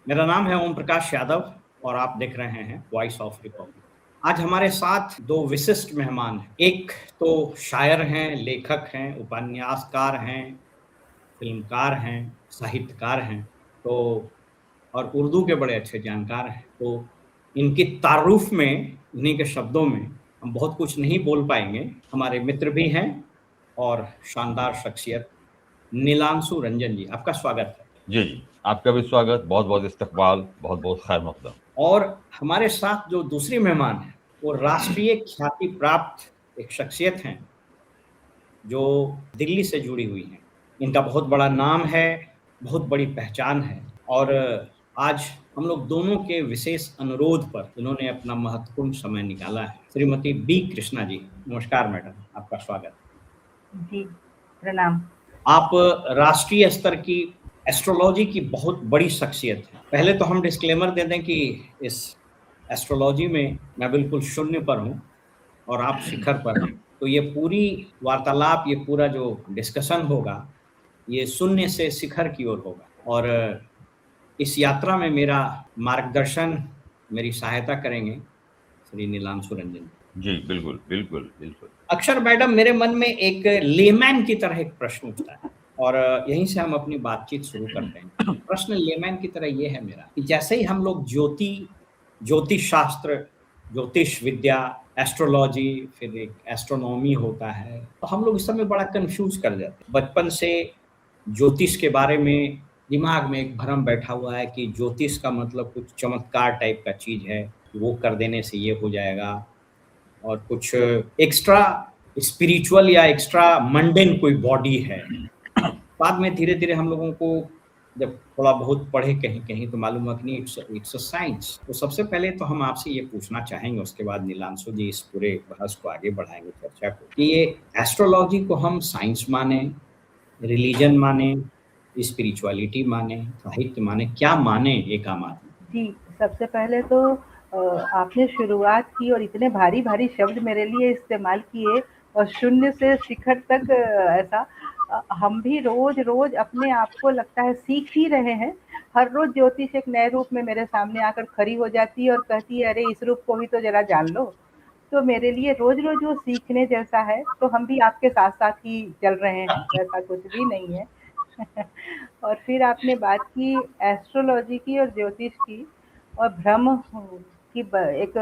मेरा नाम है ओम प्रकाश यादव और आप देख रहे हैं वॉइस ऑफ रिपब्लिक। आज हमारे साथ दो विशिष्ट मेहमान हैं। एक तो शायर हैं, लेखक हैं, उपन्यासकार हैं, फिल्मकार हैं, साहित्यकार हैं, तो और उर्दू के बड़े अच्छे जानकार हैं। तो इनकी तारुफ में, इन्हीं के शब्दों में हम बहुत कुछ नहीं बोल पाएंगे। हमारे मित्र भी हैं और शानदार शख्सियत नीलांशु रंजन जी, आपका स्वागत है। जी जी, आपका भी स्वागत, बहुत बहुत इस्तकबाल, बहुत बहुत खैर मकदम। और हमारे साथ जो दूसरी मेहमान है वो राष्ट्रीय ख्याति प्राप्त एक शख्सियत हैं जो दिल्ली से जुड़ी हुई हैं। इनका बहुत बड़ा नाम है, बहुत बड़ी पहचान है और आज हम लोग दोनों के विशेष अनुरोध पर इन्होंने अपना महत्वपूर्ण समय निकाला है। श्रीमती बी कृष्णा जी, नमस्कार मैडम, आपका स्वागत। जी, प्रणाम। आप राष्ट्रीय स्तर की एस्ट्रोलॉजी की बहुत बड़ी शख्सियत है। पहले तो हम डिस्क्लेमर दे दें कि इस एस्ट्रोलॉजी में मैं बिल्कुल शून्य पर हूँ और आप शिखर पर हैं। तो ये पूरी वार्तालाप, ये पूरा जो डिस्कशन होगा, ये शून्य से शिखर की ओर होगा और इस यात्रा में मेरा मार्गदर्शन, मेरी सहायता करेंगे श्री नीलांशु रंजन। जी बिल्कुल बिल्कुल बिल्कुल। अक्सर मैडम मेरे मन में एक लेमैन की तरह एक प्रश्न उठता है और यहीं से हम अपनी बातचीत शुरू करते हैं। प्रश्न लेमैन की तरह ये है मेरा कि जैसे ही हम लोग ज्योतिष शास्त्र, ज्योतिष विद्या, एस्ट्रोलॉजी, फिर एक एस्ट्रोनॉमी होता है, तो हम लोग इस समय बड़ा कंफ्यूज कर जाते हैं। बचपन से ज्योतिष के बारे में दिमाग में एक भ्रम बैठा हुआ है कि ज्योतिष का मतलब कुछ चमत्कार टाइप का चीज है, वो कर देने से ये हो जाएगा और कुछ एक्स्ट्रा स्पिरिचुअल या एक्स्ट्रा मंडेन कोई बॉडी है। बाद में धीरे धीरे हम लोगों को जब थोड़ा बहुत पढ़े कहीं कहीं तो मालूम हुआ कि नहीं, इट्स अ साइंस। तो सबसे पहले तो हम आपसे ये पूछना चाहेंगे, उसके बाद नीलांशु जी इस पूरे बहस को आगे बढ़ाएंगे, चर्चा को, कि ये एस्ट्रोलॉजी को हम साइंस माने, रिलीजन माने, स्पिरिचुअलिटी माने, साहित्य माने, क्या माने एक आम आदमी? जी, सबसे पहले तो आपने शुरुआत की और इतने भारी भारी शब्द मेरे लिए इस्तेमाल किए और शून्य से शिखर तक ऐसा हम भी रोज रोज अपने आप को लगता है सीख ही रहे हैं। हर रोज ज्योतिष एक नए रूप में मेरे सामने आकर खड़ी हो जाती है और कहती है, अरे इस रूप को भी तो जरा जान लो। तो मेरे लिए रोज रोज वो सीखने जैसा है। तो हम भी आपके साथ साथ ही चल रहे हैं, ऐसा कुछ भी नहीं है। और फिर आपने बात की एस्ट्रोलॉजी की और ज्योतिष की और भ्रम की एक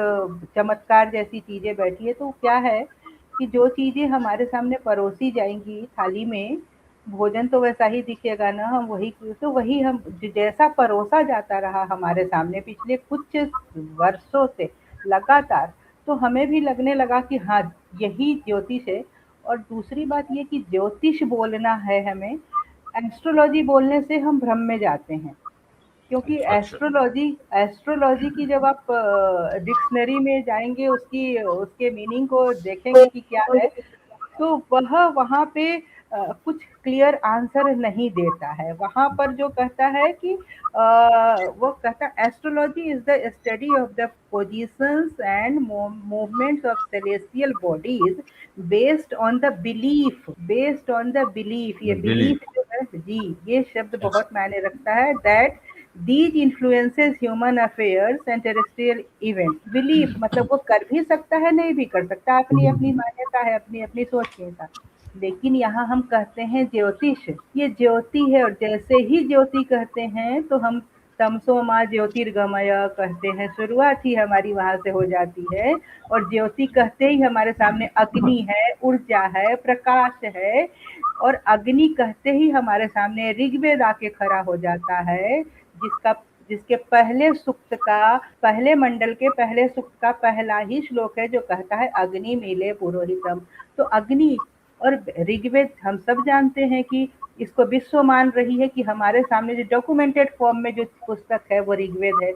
चमत्कार जैसी चीजें बैठी है। तो क्या है कि जो चीजें हमारे सामने परोसी जाएंगी थाली में, भोजन तो वैसा ही दिखेगा ना, हम वही हम जैसा परोसा जाता रहा हमारे सामने पिछले कुछ वर्षों से लगातार, तो हमें भी लगने लगा कि हाँ, यही ज्योतिष है। और दूसरी बात ये कि ज्योतिष बोलना है हमें, एस्ट्रोलॉजी बोलने से हम भ्रम में जाते हैं। क्योंकि अच्छा। एस्ट्रोलॉजी की जब आप डिक्शनरी में जाएंगे, उसकी उसके मीनिंग को देखेंगे कि क्या है, तो वह वहाँ पे कुछ क्लियर आंसर नहीं देता है। वहाँ पर जो कहता है कि वो कहता है astrology is the study of the positions and movements of celestial bodies based on the belief. ये बिलीफ। बिलीफ जो है जी, ये शब्द बहुत मायने रखता है। That these influences human affairs and terrestrial event. Belief मतलब वो कर भी सकता है, नहीं भी कर सकता, अपनी अपनी मान्यता है, अपनी अपनी सोच के साथ। लेकिन यहाँ हम कहते हैं ज्योतिष, ये ज्योति है। और जैसे ही ज्योति कहते हैं तो हम तमसो माँ ज्योतिर्गमय कहते हैं, शुरुआत ही हमारी वहां से हो जाती है। और ज्योति कहते ही हमारे सामने अग्नि है, ऊर्जा है, प्रकाश है। और अग्नि कहते ही हमारे सामने ऋग्वेद आके खड़ा हो जाता है, जिसके पहले सूक्त का, पहले मंडल के पहले सूक्त का पहला ही श्लोक है जो कहता है अग्नि मीले पुरोहितम। तो अग्नि और ऋग्वेद हम सब जानते हैं कि इसको विश्व मान रही है कि हमारे सामने जो डॉक्यूमेंटेड फॉर्म में जो पुस्तक है वो ऋग्वेद है।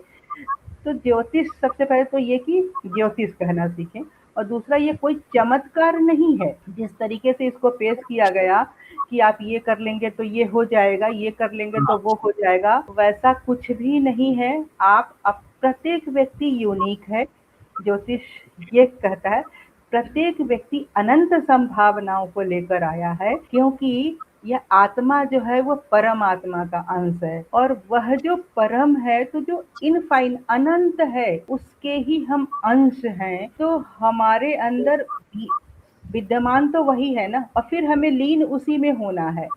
तो ज्योतिष, सबसे पहले तो ये कि ज्योतिष कहना सीखें। और दूसरा, ये कोई चमत्कार नहीं है। जिस तरीके से इसको पेश किया गया कि आप ये कर लेंगे तो ये हो जाएगा, ये कर लेंगे तो वो हो जाएगा, वैसा कुछ भी नहीं है। प्रत्येक व्यक्ति यूनिक है। ज्योतिष ये कहता है प्रत्येक व्यक्ति अनंत संभावनाओं को लेकर आया है, क्योंकि यह आत्मा जो है वो परम आत्मा का अंश है, और वह जो परम है तो जो इनफाइन अनंत है उसके ही हम अंश हैं। तो हमारे अंदर विद्यमान तो वही है ना, और फिर हमें लीन उसी में होना है।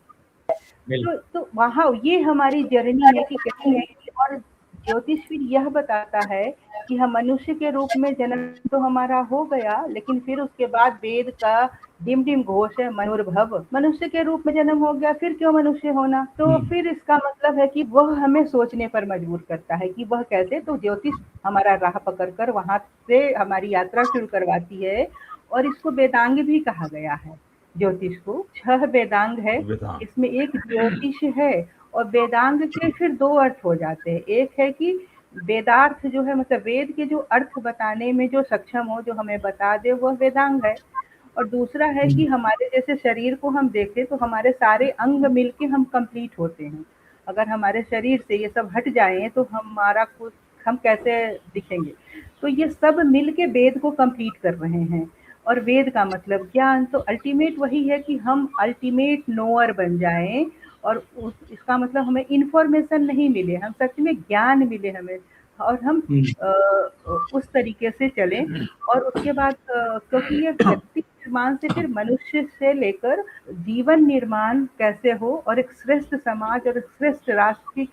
तो वहाँ ये हमारी जर्नी है कि कैसे। और ज्योतिष फिर यह बताता है कि हम मनुष्य के रूप में जन्म तो हमारा हो गया, लेकिन फिर उसके बाद वेद का डिम डिम घोष है मनुर्भव, मनुष्य के रूप में जन्म हो गया, फिर क्यों मनुष्य होना। तो फिर इसका मतलब है कि वह हमें सोचने पर मजबूर करता है कि वह कैसे। तो ज्योतिष हमारा राह पकड़कर वहां से हमारी यात्रा शुरू करवाती है, और इसको वेदांग भी कहा गया है। ज्योतिष को 6 वेदांग है, वेदांत। इसमें एक ज्योतिष है। और वेदांग के फिर 2 अर्थ हो जाते हैं। एक है कि वेदार्थ जो है, मतलब वेद के जो अर्थ बताने में जो सक्षम हो, जो हमें बता दे, वह वेदांग है। और दूसरा है कि हमारे जैसे शरीर को हम देखें तो हमारे सारे अंग मिलके हम कंप्लीट होते हैं। अगर हमारे शरीर से ये सब हट जाएं तो हमारा कुछ, हम कैसे दिखेंगे। तो ये सब मिलके वेद को कंप्लीट कर रहे हैं। और वेद का मतलब ज्ञान, तो अल्टीमेट वही है कि हम अल्टीमेट नोअर बन जाएं। और इसका मतलब हमें इंफॉर्मेशन नहीं मिले, हम सच में ज्ञान मिले हमें, और हम उस तरीके से चलें। और उसके बाद क्योंकि ये व्यक्ति निर्माण से फिर मनुष्य से लेकर जीवन निर्माण कैसे हो, और एक श्रेष्ठ समाज और एक श्रेष्ठ राष्ट्र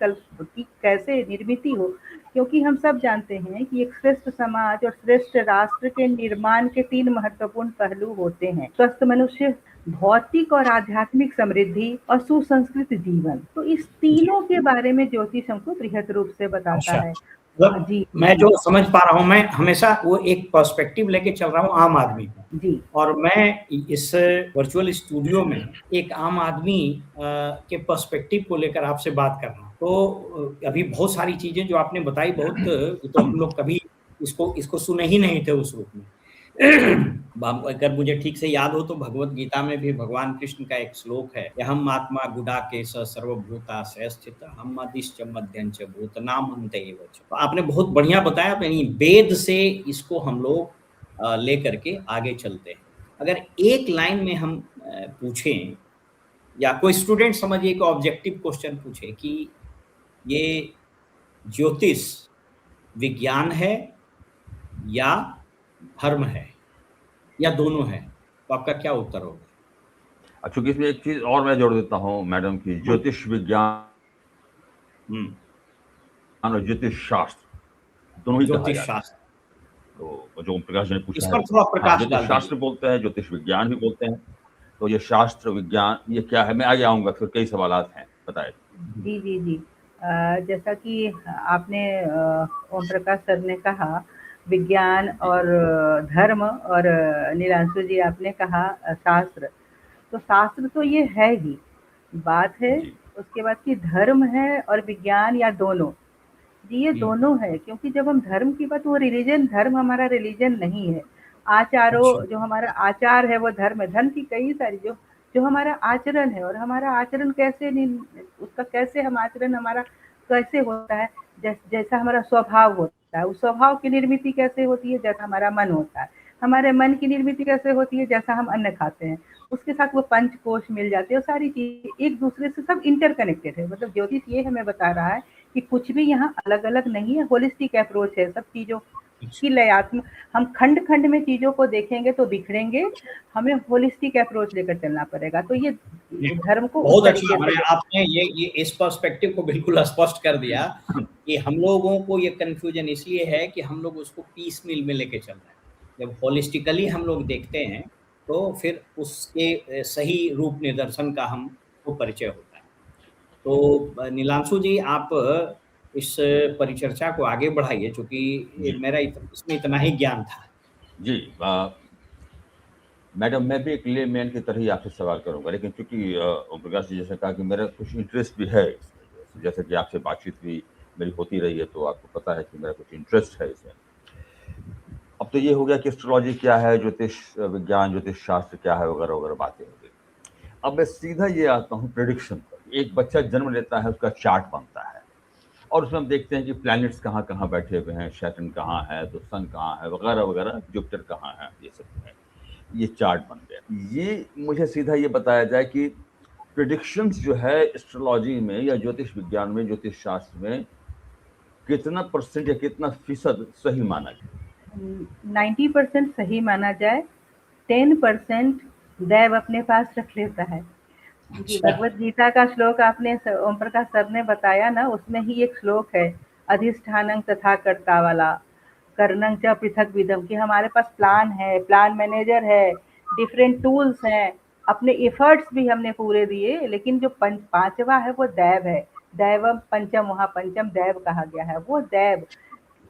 की कैसे निर्मित हो। क्योंकि हम सब जानते हैं कि एक श्रेष्ठ समाज और श्रेष्ठ राष्ट्र के निर्माण के 3 महत्वपूर्ण पहलू होते हैं: स्वस्थ मनुष्य, भौतिक और आध्यात्मिक समृद्धि, और सुसंस्कृत जीवन। तो इस तीनों के बारे में ज्योतिष हमको बृहद रूप से बताता है। जी मैं जो समझ पा रहा हूँ, मैं हमेशा वो एक पर्सपेक्टिव लेके चल रहा हूँ आम आदमी का। जी और मैं इस वर्चुअल स्टूडियो में एक आम आदमी के पर्सपेक्टिव को लेकर आपसे बात कर रहा हूँ। तो अभी बहुत सारी चीजें जो आपने बताई, बहुत तो हम लोग कभी इसको सुने ही नहीं थे उस रूप में। अगर मुझे ठीक से याद हो तो भगवत गीता में भी भगवान कृष्ण का एक श्लोक है, यहम आत्मा गुडाकेश सर्वभूताशय स्थित हम अदिश्च मध्यंच भूतनाम अंत एव च। तो आपने बहुत बढ़िया बताया। यानी वेद से इसको हम लोग लेकर के आगे चलते हैं। अगर एक लाइन में हम पूछें, या कोई स्टूडेंट समझिए एक ऑब्जेक्टिव क्वेश्चन पूछे कि ये ज्योतिष विज्ञान है या धर्म है या दोनों है, तो आपका क्या उत्तर होगा? चूंकि इसमें एक चीज और मैं जोड़ देता हूँ मैडम की, ज्योतिष विज्ञान और ज्योतिष शास्त्र दोनों ही कहा ज्योतिष जाता है। शास्त्र, तो जो ओम प्रकाश जी ने इस पूछा है, पर थोड़ा हाँ, प्रकाश ज्योतिष डाल शास्त्र दीजिए। बोलते हैं, ज्योतिष विज्ञान भी बोलते हैं। तो ये शास्त्र विज्ञान ये क्या है, मैं आगे आऊंगा, फिर कई सवालात हैं, बताए। जी जी जी। जैसा कि आपने ओम प्रकाश सर ने कहा विज्ञान और धर्म, और नीलांशु जी आपने कहा शास्त्र। तो शास्त्र तो ये है ही बात है। जी उसके बाद की धर्म है और विज्ञान, या दोनों। जी ये दोनों है, क्योंकि जब हम धर्म की बात, वो रिलीजन, धर्म हमारा रिलीजन नहीं है। अच्छा, आचारों, जो हमारा आचार है वो धर्म है। धर्म की कई सारी जो जो हमारा आचरण है, और हमारा आचरण कैसे उसका कैसे हम आचरण हमारा कैसे होता है, जैसा हमारा स्वभाव होता है, उस स्वभाव की निर्मित कैसे होती है, जैसा हमारा मन होता है। हमारे मन की निर्मित कैसे होती है, जैसा हम अन्न खाते हैं, उसके साथ वो पंचकोश मिल जाते हैं। और सारी चीजें एक दूसरे से सब इंटरकनेक्टेड है। मतलब ज्योतिष ये हमें बता रहा है कि कुछ भी यहाँ अलग अलग नहीं है, होलिस्टिक अप्रोच है सब चीजों की लयात्मक। हम खंड खंड में चीजों को देखेंगे तो बिखरेंगे, हमें होलिस्टिक अप्रोच लेकर चलना पड़ेगा। तो ये धर्म को उस बहुत अच्छा। तरीके से मैंने आपने ये इस पर्सपेक्टिव को बिल्कुल स्पष्ट कर दिया कि हम लोगों को ये कंफ्यूजन इसलिए है कि हम लोग उसको पीस मिल में लेके चल रहे हैं। जब होलिस्टिकली हम लोग देखते हैं तो फिर उसके सही रूप निदर्शन का हमको परिचय होता है। तो नीलांशु जी, आप इस परिचर्चा को आगे बढ़ाइए, चूंकि जी मेरा इसमें इतना ही ज्ञान था। जी। मैडम, मैं भी एक लेमैन की तरह ही आपसे सवाल करूंगा, लेकिन चूंकि ओम प्रकाश जी जैसे कहा कि मेरा कुछ इंटरेस्ट भी है इसमें, जैसे कि आपसे बातचीत भी मेरी होती रही है, तो आपको पता है कि मेरा कुछ इंटरेस्ट है इसमें। अब तो ये हो गया कि एस्ट्रोलॉजी क्या है, ज्योतिष विज्ञान, ज्योतिष शास्त्र क्या है, वगैरह वगैरह बातें हो गई। अब मैं सीधा ये आता हूँ प्रेडिक्शन पर। एक बच्चा जन्म लेता है, उसका चार्ट बनता है, और उसमें हम देखते हैं कि प्लैनेट्स कहाँ कहाँ बैठे हुए हैं, सैटर्न कहाँ है, तो सन कहाँ है, वगैरह वगैरह, जुपिटर कहाँ है, ये सब है। ये चार्ट बन गया। ये मुझे सीधा ये बताया जाए कि प्रिडिक्शंस जो है एस्ट्रोलॉजी में या ज्योतिष विज्ञान में, ज्योतिष शास्त्र में कितना परसेंट या कितना फीसद सही माना जाए? 90% सही माना जाए, 10% दैव अपने पास रख लेता है। जी, अच्छा। भगवत गीता का श्लोक आपने ओम प्रकाश सर ने बताया ना, उसमें ही एक श्लोक है, अधिष्ठानं तथा कर्ता वाला, कर्णं च पृथक विदम, कि हमारे पास प्लान है, प्लान मैनेजर है, डिफरेंट टूल्स हैं, अपने एफर्ट्स भी हमने पूरे दिए, लेकिन जो पांचवा है वो दैव है। दैवम पंचम, वहाँ पंचम दैव कहा गया है। वो दैव,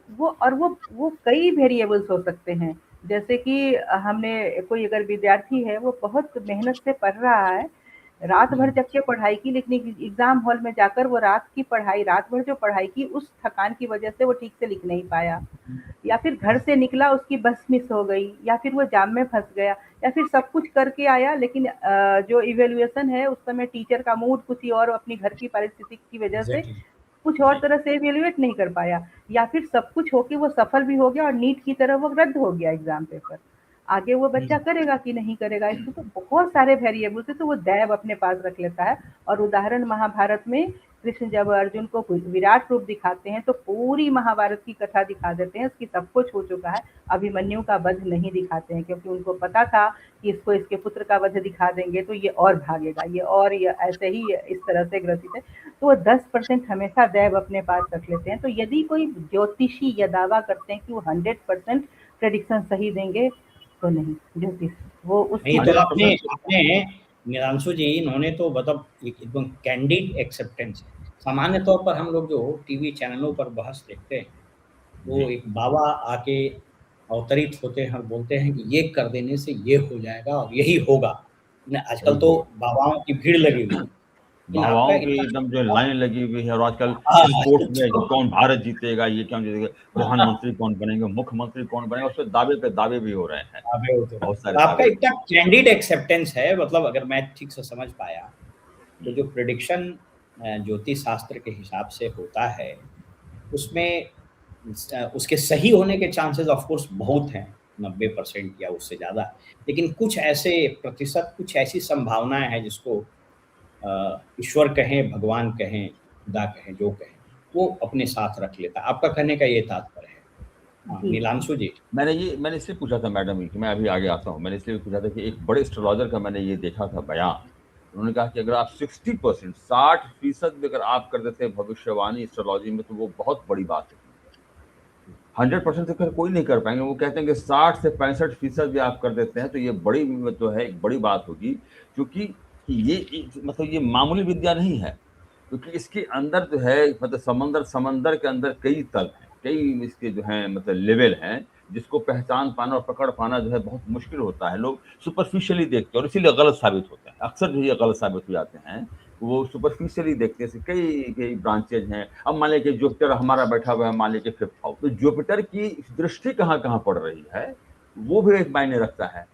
वो कई वेरिएबल्स हो सकते हैं। जैसे कि हमने, कोई अगर विद्यार्थी है, वो बहुत मेहनत से पढ़ रहा है, रात भर जग के पढ़ाई की, लेकिन एग्जाम हॉल में जाकर वो रात भर जो पढ़ाई की, उस थकान की वजह से वो ठीक से लिख नहीं पाया, या फिर घर से निकला, उसकी बस मिस हो गई, या फिर वो जाम में फंस गया, या फिर सब कुछ करके आया, लेकिन जो इवेल्युएशन है उस समय टीचर का मूड कुछ ही और, अपनी घर की परिस्थिति की वजह से एग्जैक्टली। कुछ और तरह से इवेल्युएट नहीं कर पाया, या फिर सब कुछ होके वो सफल भी हो गया और नीट की तरह वो रद्द हो गया एग्जाम पेपर। आगे वो बच्चा करेगा कि नहीं करेगा, इसमें तो बहुत सारे वेरिएबल्स है, तो वो दैव अपने पास रख लेता है। और उदाहरण महाभारत में कृष्ण जब अर्जुन को विराट रूप दिखाते हैं, तो पूरी महाभारत की कथा दिखा देते हैं, उसकी सब कुछ हो चुका है, अभिमन्यु का वध नहीं दिखाते हैं, क्योंकि उनको पता था कि इसको इसके पुत्र का वध दिखा देंगे तो ये और भागेगा, ये ऐसे ही इस तरह से ग्रसित है। तो वो 10% हमेशा दैव अपने पास रख लेते हैं। तो यदि कोई ज्योतिषी यह दावा करते हैं कि वो 100% प्रेडिक्शन सही देंगे, तो नहीं, ज्योतिष वो उसकी नहीं तो तरफ आपने से। आपने निरांशु जी, इन्होंने तो मतलब एकदम कैंडिड एक्सेप्टेंस है। सामान्य तौर पर हम लोग जो टीवी चैनलों पर बहस देखते हैं, वो एक बाबा आके अवतरित होते हैं और बोलते हैं कि ये कर देने से ये हो जाएगा और यही होगा। आजकल तो बाबाओं की भीड़ लगी हुई है, लेकिन आपका बाबाओं की इतना एकदम जो लाइन लगी हुई है, और आजकल हाँ, स्पोर्ट्स में तो कौन भारत जीतेगा, ये कौन जीतेगा, प्रधानमंत्री कौन बनेंगे, मुख्यमंत्री कौन बनेगा, उस पर दावे पे दावे भी हो रहे हैं, दावे होते हैं। बहुत सारे तो आपका दावे। इतना कैंडिड एक्सेप्टेंस है, मतलब अगर मैं ठीक से समझ पाया, तो जो प्रिडिक्शन ज्योतिष शास्त्र के हिसाब से होता है, उसमें उसके सही होने के चांसेस ऑफ कोर्स बहुत हैं, 90% या उससे ज़्यादा। लेकिन कुछ ऐसे प्रतिशत, कुछ ऐसी संभावनाएँ हैं जिसको ईश्वर कहें, भगवान कहें, खुदा कहें, जो कहें, वो अपने साथ रख लेता है। आपका कहने का ये तात्पर्य है। हाँ, जी, नीलांशु जी। मैंने इसलिए पूछा था मैडम कि मैं अभी आगे आता हूँ, मैंने इसलिए पूछा था कि एक बड़े एस्ट्रोलॉजर का मैंने ये देखा था बयान। उन्होंने कहा कि अगर आप 60%, 60% भी अगर आप कर देते हैं भविष्यवाणी एस्ट्रोलॉजी में, तो वो बहुत बड़ी बात है। 100% तो खैर कोई नहीं कर पाएंगे। वो कहते हैं कि 60 से 65% भी आप कर देते हैं, तो ये बड़ी जो है एक बड़ी बात होगी, क्योंकि ये मतलब ये मामूली विद्या नहीं है, क्योंकि इसके अंदर जो है मतलब समंदर के अंदर कई तल हैं, कई इसके जो हैं मतलब लेवल हैं, जिसको पहचान पाना और पकड़ पाना जो है बहुत मुश्किल होता है। लोग सुपरफिशियली देखते हैं और इसीलिए गलत साबित होते हैं, अक्सर जो ये गलत साबित हो जाते हैं। वो सुपरफिशियली देखते हैं, कई ब्रांचेज हैं। अब मान लीजिए जुपिटर हमारा बैठा हुआ है, मान लीजिए 5th हाउस, तो जुपिटर की दृष्टि कहाँ पड़ रही है, वो भी एक मायने रखता है।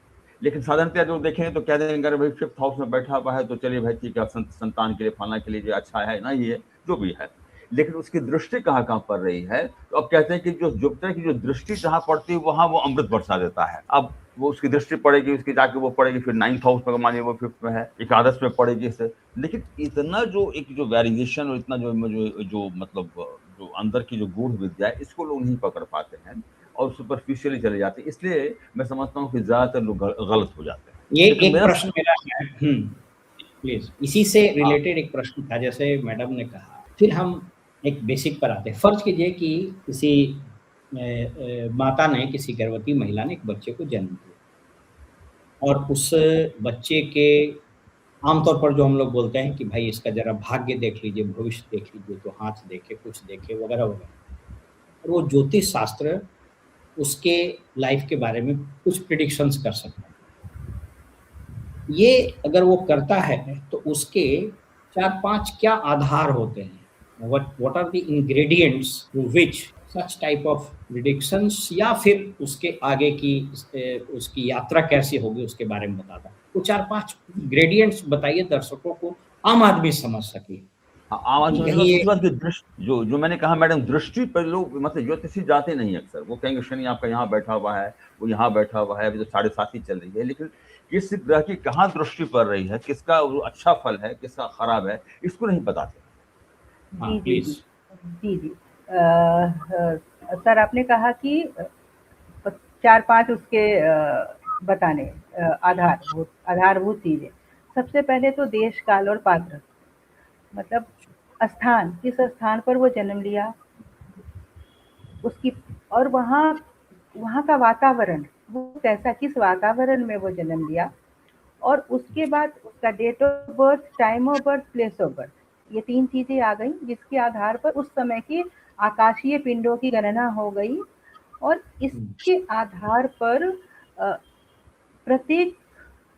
लेकिन साधारणतः जो देखें तो कह देंगे अगर भाई 5th हाउस में बैठा हुआ है तो चलिए भाई ठीक है, संतान के लिए, फलाना के लिए जो अच्छा है ना, ये जो भी है। लेकिन उसकी दृष्टि कहाँ पड़ रही है, तो अब कहते हैं कि जो जुपिटर की जो दृष्टि जहाँ पड़ती है, वहां वो अमृत बरसा देता है। अब वो उसकी दृष्टि पड़ेगी, उसकी जाके वो पड़ेगी फिर 9th हाउस में, मानिए वो 5th में है, एकादश में पड़ेगी इससे। लेकिन इतना जो एक जो वेरिएशन और इतना जो मतलब जो अंदर की जो गूढ़ विद्या है, इसको लोग नहीं पकड़ पाते हैं और सुपरफिशियली चले जाते हैं। इसलिए मैं समझता हूँ कि ज्यादातर लोग गलत हो जाते हैं। ये लेकिन एक मेरा प्रश्न मेरा है, प्लीज, इसी से रिलेटेड एक प्रश्न था, जैसे मैडम ने कहा। फिर हम एक बेसिक पर आते हैं। फर्ज कीजिए कि किसी माता ने, किसी गर्भवती महिला ने एक बच्चे को जन्म दिया, और उस बच्चे के आमतौर पर जो हम लोग बोलते हैं कि भाई इसका जरा भाग्य देख लीजिए, भविष्य देख लीजिए, तो हाथ देखे, कुछ देखे, वगैरह वगैरह। और वो ज्योतिष शास्त्र उसके लाइफ के बारे में कुछ प्रिडिक्शंस कर सकता है। ये अगर वो करता है तो उसके 4-5 क्या आधार होते हैं? What are the ingredients through which such type of predictions, या फिर उसके आगे की उसकी यात्रा कैसी होगी उसके बारे में बताता। वो 4-5 इंग्रेडिएंट्स बताइए दर्शकों को, आम आदमी समझ सके। आवाज समझ कहीं दूसरी बात की दृष्टि, जो मैंने कहा मैडम, दृष्टि पर लोग मतलब ज्योतिषी जाते नहीं अक्सर। वो कहेंगे शनि आपका यहाँ बैठा हुआ है, वो यहाँ बैठा हुआ है, अभी तो 7.5 ही चल रही है। लेकिन किस ग्रह की कहाँ दृष्टि पड़ रही है, किसका वो अच्छा फल है, किसका खराब है, इसको नहीं बताते। हाँ, जी, जी, please. Ji, ji, ji. Sir आपने कहा कि 4-5 उसके बताने आधारभूत चीज़ें। सबसे पहले तो देश, काल और पात्र, मतलब स्थान, किस स्थान पर वो जन्म लिया, उसकी और वहाँ का वातावरण, वो कैसा, किस वातावरण में वो जन्म लिया, और उसके बाद उसका date of birth, time of birth, place of birth, ये 3 चीज़ें आ गई, जिसके आधार पर उस समय की आकाशीय पिंडों की गणना हो गई, और इसके आधार पर प्रत्येक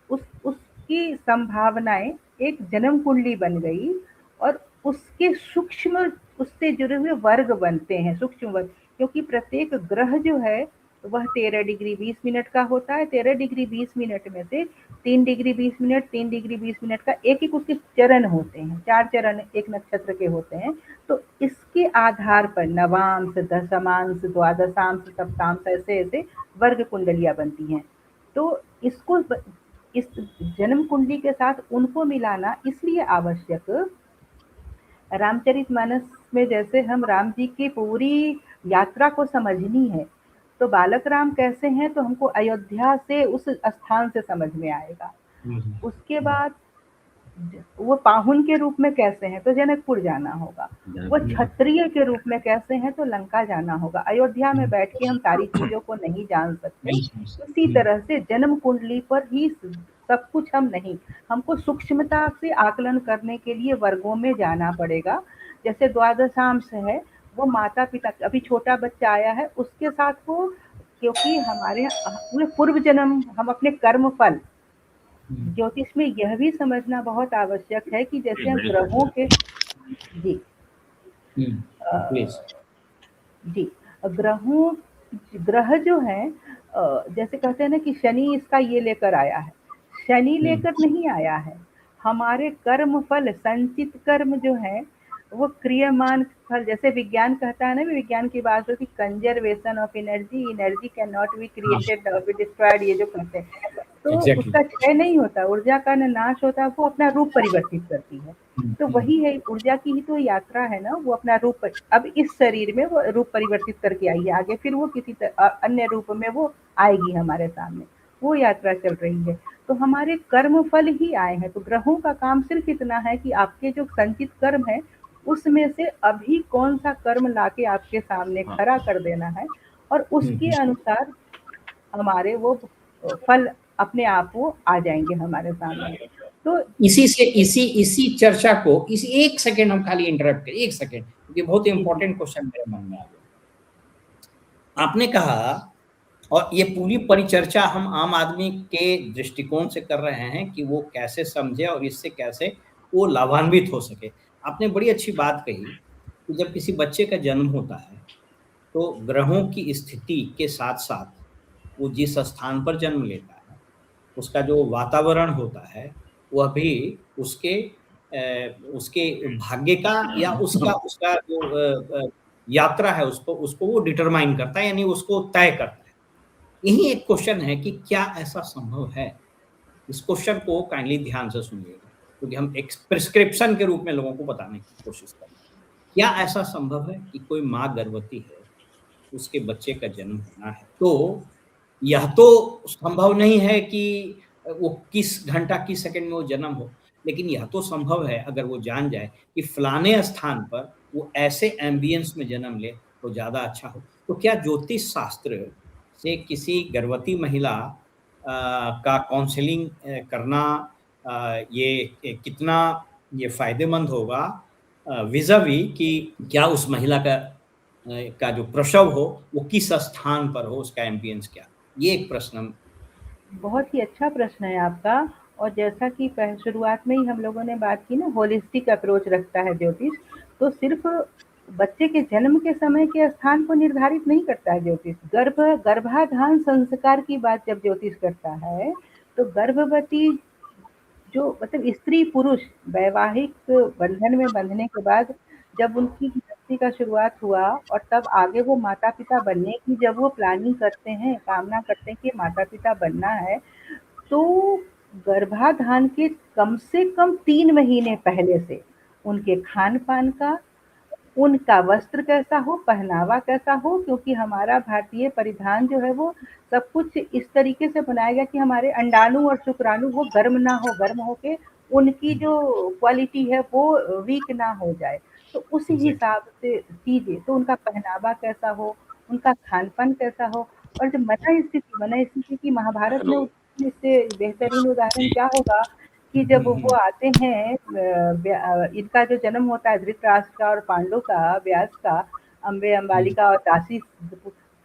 उसकी संभावनाएं एक जन्म कुंडली बन गई, और उसके सूक्ष्म, उससे जुड़े हुए वर्ग बनते हैं, सूक्ष्म वर्ग, क्योंकि प्रत्येक ग्रह जो है वह 13 डिग्री 20 मिनट का होता है। 13 डिग्री 20 मिनट में से 3 डिग्री 20 मिनट, 3 डिग्री 20 मिनट का एक एक उसके चरण होते हैं, 4 चरण एक नक्षत्र के होते हैं। तो इसके आधार पर नवांश, दशमांश, द्वादशांश, सप्तांश, ऐसे ऐसे वर्ग कुंडलियां बनती हैं। तो इसको इस जन्म कुंडली के साथ उनको मिलाना इसलिए आवश्यक, रामचरितमानस में जैसे हम राम जी की पूरी यात्रा को समझनी है, तो बालक राम कैसे हैं तो हमको अयोध्या से उस स्थान से समझ में आएगा। उसके बाद वो पाहुन के रूप में कैसे हैं तो जनकपुर जाना होगा, वो क्षत्रिय के रूप में कैसे हैं तो लंका जाना होगा। अयोध्या में बैठ के हम सारी चीजों को नहीं जान सकते। इसी तरह से जन्म कुंडली पर ही सब कुछ हम नहीं, हमको सूक्ष्मता से आकलन करने के लिए वर्गों में जाना पड़ेगा। जैसे द्वादशांश है, वो माता पिता, अभी छोटा बच्चा आया है उसके साथ वो, क्योंकि हमारे पूर्व जन्म, हम अपने कर्म फल, ज्योतिष में यह भी समझना बहुत आवश्यक है कि जैसे हम ग्रहों के, जी, प्लीज। जी, ग्रह जो है, जैसे कहते हैं ना कि शनि इसका ये लेकर आया है, शनि लेकर नहीं आया है। हमारे कर्म फल, संचित कर्म जो है वो क्रियमान फल, जैसे विज्ञान कहता है ना, विज्ञान की बात होती, conservation of energy, energy can not be created not be destroyed, ये जो कहते हैं, तो एग्जैक्टली। उसका क्षय नहीं होता, ऊर्जा का न नाश होता, वो अपना रूप परिवर्तित करती है। तो वही है, ऊर्जा की ही तो यात्रा है ना, वो अपना रूप, अब इस शरीर में वो रूप परिवर्तित करके आई है, आगे फिर वो किसी अन्य रूप में वो आएगी हमारे सामने, वो यात्रा चल रही है। तो हमारे कर्म फल ही आए हैं। तो ग्रहों का काम सिर्फ इतना है कि आपके जो संचित कर्म है उसमें से अभी कौन सा कर्म लाके आपके सामने खड़ा कर देना है, और उसके अनुसार हमारे वो फल अपने आप वो आ जाएंगे हमारे सामने। तो इसी चर्चा को, इसी एक सेकेंड हम खाली इंटरप्ट करें, एक सेकेंड, क्योंकि बहुत इंपॉर्टेंट क्वेश्चन मेरे मन में आ गया। आपने कहा, और ये पूरी परिचर्चा हम आम आदमी के दृष्टिकोण से कर रहे हैं कि वो कैसे समझे और इससे कैसे वो लाभान्वित हो सके। आपने बड़ी अच्छी बात कही कि जब किसी बच्चे का जन्म होता है तो ग्रहों की स्थिति के साथ साथ वो जिस स्थान पर जन्म लेता है उसका जो वातावरण होता है वह भी उसके भाग्य का या उसका उसका जो यात्रा है उसको उसको वो डिटरमाइन करता है, यानी उसको तय करता है। यही एक क्वेश्चन है कि क्या ऐसा संभव है? इस क्वेश्चन को काइंडली ध्यान से सुनिएगा, क्योंकि हम एक प्रिस्क्रिप्शन के रूप में लोगों को बताने की कोशिश कर रहे हैं। क्या ऐसा संभव है कि कोई माँ गर्भवती है, उसके बच्चे का जन्म होना है, तो यह तो संभव नहीं है कि वो किस घंटा किस सेकंड में वो जन्म हो, लेकिन यह तो संभव है अगर वो जान जाए कि फलाने स्थान पर वो ऐसे एम्बियंस में जन्म ले तो ज़्यादा अच्छा हो। तो क्या ज्योतिष शास्त्र से किसी गर्भवती महिला का काउंसलिंग करना ये कितना ये फ़ायदेमंद होगा विज़ा-वी कि क्या उस महिला का जो प्रसव हो वो किस स्थान पर हो, उसका एम्बियंस क्या? ये एक प्रश्न। बहुत ही अच्छा प्रश्न है आपका। और जैसा कि शुरुआत में ही हम लोगों ने बात की ना, होलिस्टिक अप्रोच रखता है ज्योतिष। तो सिर्फ बच्चे के जन्म के समय के स्थान को निर्धारित नहीं करता है ज्योतिष। गर्भाधान संस्कार की बात जब ज्योतिष करता है तो गर्भवती जो, मतलब स्त्री पुरुष वैवाहिक बंधन में बंधने के बाद जब उनकी गृहस्थी का शुरुआत हुआ, और तब आगे वो माता पिता बनने की जब वो प्लानिंग करते हैं, कामना करते हैं कि माता पिता बनना है, तो गर्भाधान के कम से कम 3 महीने पहले से उनके खान-पान का, उनका वस्त्र कैसा हो, पहनावा कैसा हो, क्योंकि हमारा भारतीय परिधान जो है वो सब कुछ इस तरीके से बनाया गया कि हमारे अंडाणु और शुक्राणु वो गर्म ना हो, गर्म होके उनकी जो क्वालिटी है वो वीक ना हो जाए। तो उस हिसाब से चीज़ें, तो उनका पहनावा कैसा हो, उनका खान-पान कैसा हो, और जो मनः स्थिति की महाभारत में इससे बेहतरीन उदाहरण जी। क्या होगा कि जब वो आते हैं इनका जो जन्म होता है धृतराष्ट्र का और पांडु का, व्यास का, अम्बे, अम्बालिका और दासी,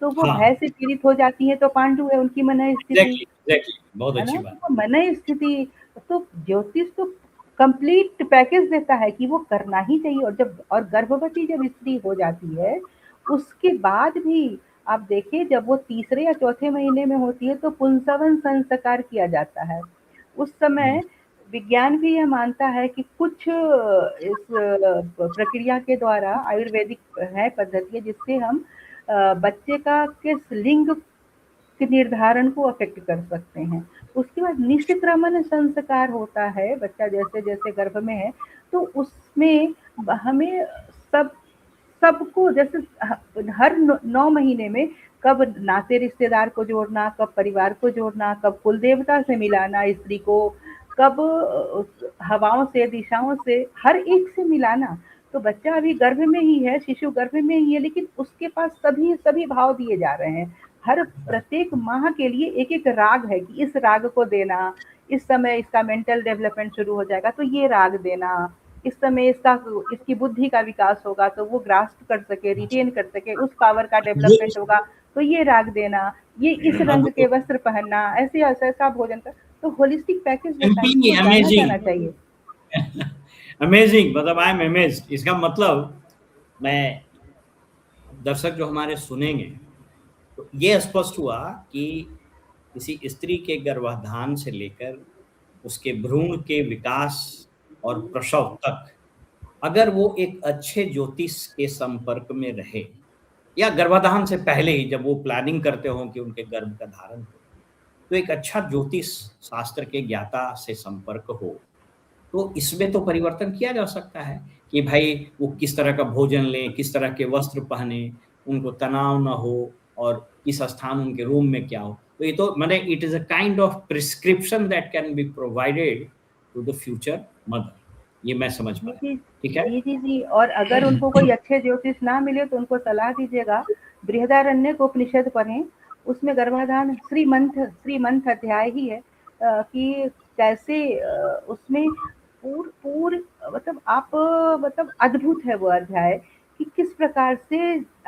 तो वो हाँ, भय से पीड़ित हो जाती हैं, तो पांडु है उनकी मनः स्थिति, एग्ज़ैक्टली बहुत है ना? अच्छी तो बात। वो मनः स्थिति, तो ज्योतिष तो कंप्लीट पैकेज देता है कि वो करना ही चाहिए। और गर्भवती जब स्त्री हो जाती है, उसके बाद भी आप देखिए जब वो तीसरे या चौथे महीने में होती है तो पुंसवन संस्कार किया जाता है। उस समय विज्ञान भी यह मानता है कि कुछ इस प्रक्रिया के द्वारा आयुर्वेदिक है पद्धति है जिससे हम बच्चे का किस लिंग के निर्धारण को अफ़ेक्ट कर सकते हैं। उसके बाद निष्क्रमण संस्कार होता है, बच्चा जैसे-जैसे गर्भ में है, तो उसमें हमें सब सबको जैसे हर 9 महीने में कब नाते रिश्तेदार को जोड़ना, कब परिवार को जोड़ना, कब कुल देवता से मिलाना स्त्री को, कब हवाओं से, दिशाओं से, हर एक से मिलाना। तो बच्चा अभी गर्भ में ही है, शिशु गर्भ में ही है, लेकिन उसके पास सभी भाव दिए जा रहे हैं। हर प्रत्येक माह के लिए एक-एक राग है कि इस राग को देना, इस समय इसका मेंटल डेवलपमेंट शुरू हो जाएगा तो ये राग देना, इस समय इसकी बुद्धि का विकास होगा तो वो ग्रास्प कर सके, रिटेन कर सके, उस पावर का वो डेवलपमेंट होगा तो ये राग देना, ये इस रंग के अब वस्त्र पहनना, ऐसा भोजन का, तो होलिस्टिक पैकेज होता है, सिंपली इसको जाना जाना अमेजिंग, चाहिए। अमेजिंग मतलब आई एम अमेज्ड। इसका मतलब मैं दर्शक जो हमारे सुनेंगे, तो ये स्पष्ट हुआ कि किसी स्त्री के गर्भाधान से लेकर उसके भ्रूण के विकास और प्रसव तक अगर वो एक अच्छे ज्योतिष के संपर्क में रहे या गर्भाधान से पहले ही जब वो प्लानिंग करते हो कि उनके गर्भ का धारण हो, तो एक अच्छा ज्योतिष शास्त्र के ज्ञाता से संपर्क हो, तो इसमें तो परिवर्तन किया जा सकता है कि भाई वो किस तरह का भोजन लें, किस तरह के वस्त्र पहने, उनको तनाव ना हो और किस स्थान उनके रूम में क्या हो। तो ये तो माने it is a kind of prescription that can be provided to the future mother. ये मैं समझ जी, पाया। जी। ठीक है? जी। और अगर उनको कोई अच्छे ज्योतिष ना मिले तो उनको सलाह दीजिएगा, बृहदारण्यक उपनिषद पढ़ें, उसमें गर्भाधान श्रीमंथ अध्याय ही है कि कैसे उसमें पूर मतलब आप मतलब अद्भुत है वो अध्याय कि किस प्रकार से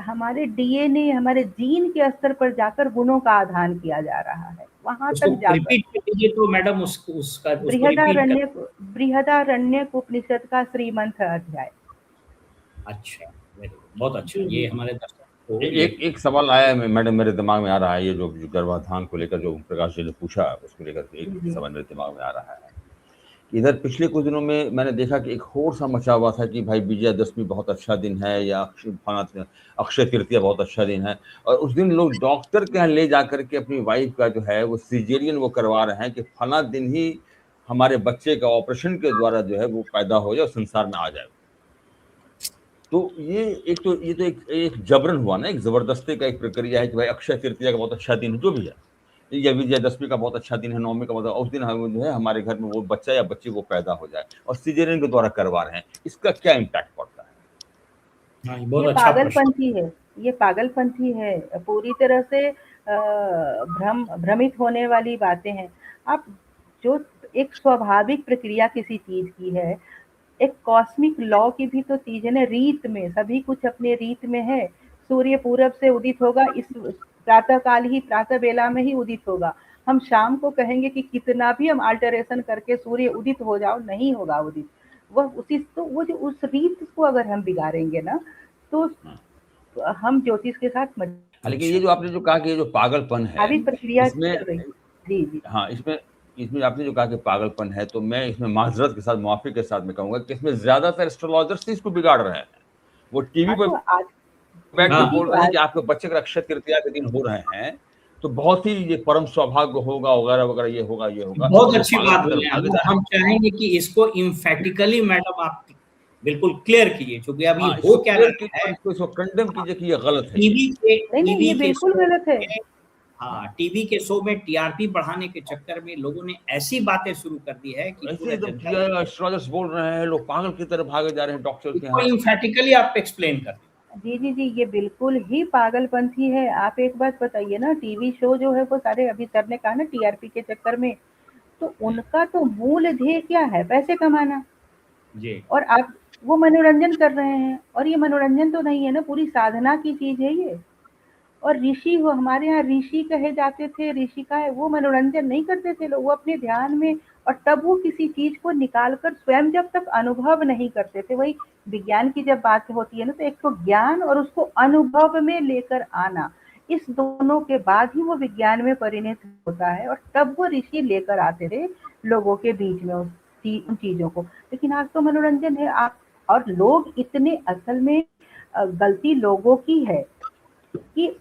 हमारे डीएनए, हमारे जीन के स्तर पर जाकर गुणों का आधान किया जा रहा है, वहाँ उसको तक जाकर। रिपीट कर दीजिए तो मैडम उसको रिपीट कर। बृहदारण्यक उपनिषद का श्रीमंथ अध्याय। अच्छा, वेरी गुड, बहुत अच्छा। जी, ये जी। हमारे दर्शक को ये एक एक सवाल आया है मैडम, मेरे दिमाग में आ रहा है, ये जो गर्भाधान को लेकर जो प्रकाश जी ने पूछा उसको लेकर के एक जी, जी। सवाल मेरे दिमाग में आ रहा है। इधर पिछले कुछ दिनों में मैंने देखा कि एक होड़ सा मचा हुआ था कि भाई विजयादशमी बहुत अच्छा दिन है या अक्षय तृतीया बहुत अच्छा दिन है, और उस दिन लोग डॉक्टर के यहाँ ले जाकर के अपनी वाइफ का जो है वो सिजेरियन वो करवा रहे हैं कि फला दिन ही हमारे बच्चे का ऑपरेशन के द्वारा जो है वो पैदा हो जाए और संसार में आ जाए। तो ये तो एक जबरन हुआ ना, एक जबरदस्ती का एक प्रक्रिया है कि भाई अक्षय तृतीया का बहुत अच्छा दिन है जो भी है, या विजयदशमी का बहुत अच्छा दिन है, नवमी का मतलब उस दिन हम जो है हमारे घर में वो बच्चा या बच्ची वो पैदा हो जाए और सिजेरियन के द्वारा करवा रहे हैं, इसका क्या इम्पैक्ट पड़ता है? हाँ, ये ये बहुत अच्छा प्रश्न। पागलपंथी है, ये पागलपंथी है, पूरी तरह से भ्रमित होने वाली बातें हैं। आप जो एक स्वाभाविक प्रक्रिया किसी चीज़ की है, एक कॉस्मिक लॉ की भी तो चीज़ है ना, रीत में, सभी कुछ अपने रीत में है। सूर्य पूरब से उदित होगा, इस प्रातः काल ही, प्रातः बेला में ही उदित होगा। हम शाम को कहेंगे कि कितना भी हम अल्टरेशन करके सूर्य उदित हो जाओ, नहीं होगा उदित। वो जो उस रीत को अगर हम बिगाड़ेंगे ना, तो हम ज्योतिष के साथ लेकिन अच्छा, ये जो आपने जो कहा कि ये जो पागलपन है स्वाभाविक प्रक्रिया इसमें, चल रही। जी, जी। हाँ, इसमें आपने जो कहा कि पागलपन है, तो मैं इसमें माजरत के साथ, मुआफ़ी के साथ मैं कहूँगा कि इसमें ज़्यादातर एस्ट्रोलॉजर्स ही इसको बिगाड़ रहे हैं। वो टीवी हाँ, पर तो आज बैठ के जी, जी, हाँ, बोल तो रहे हैं आज कि आपके बच्चे का अक्षय तृतीया के दिन हो रहे हैं, तो बहुत ही ये परम सौभाग्य होगा वगैरह वगैरह, ये होगा ये होगा। बहुत तो अच्छी पागल बात की तरफ बोले भागे आप। जा रहे हम हैं। चाहेंगे कि इसको इम्फेटिकली मैडम आप बिल्कुल क्लियर कीजिए, क्योंकि अब ये हाँ, हो इसको क्या क्लियर रहा कीजिए और है। इसको कंडेम कीजिए कि ये गलत है ये। नहीं टीवी ये के बिल्कुल शो गलत है। में, हाँ, टीवी के शो में टीआरपी बढ़ाने के चक्कर में लोगों ने ऐसी बातें शुरू कर दी है कि ऐसे पूरा एकदम जनता किया, एस्ट्रोलॉजर्स बोल रहे हैं, लोग पागल की तरफ भागे जा रहे हैं डॉक्टर के इसको यहाँ। इम्फेटिकली आप एक्सप्लेन कर दें। जी, ये बिल्कुल ही पागलपंथी है। आप एक बात बताइए ना, टीवी शो जो है वो सारे, अभी सर ने कहा ना टीआरपी के चक्कर में, तो उनका तो मूल ध्येय क्या है? पैसे कमाना। जी और आप वो मनोरंजन कर रहे हैं, और ये मनोरंजन तो नहीं है ना, पूरी साधना की चीज़ है ये। और ऋषि, वो हमारे यहाँ ऋषि कहे जाते थे, ऋषि का है, वो मनोरंजन नहीं करते थे लोग, वो अपने ध्यान में, और तब वो किसी चीज़ को निकाल कर स्वयं जब तक अनुभव नहीं करते थे, वही विज्ञान की जब बात होती है ना, तो एक तो ज्ञान और उसको अनुभव में लेकर आना, इस दोनों के बाद ही वो विज्ञान में परिणत होता है, और तब वो ऋषि लेकर आते थे लोगों के बीच में उन चीज़ों को। लेकिन आज तो मनोरंजन है आप, और लोग इतने, असल में गलती लोगों की है कि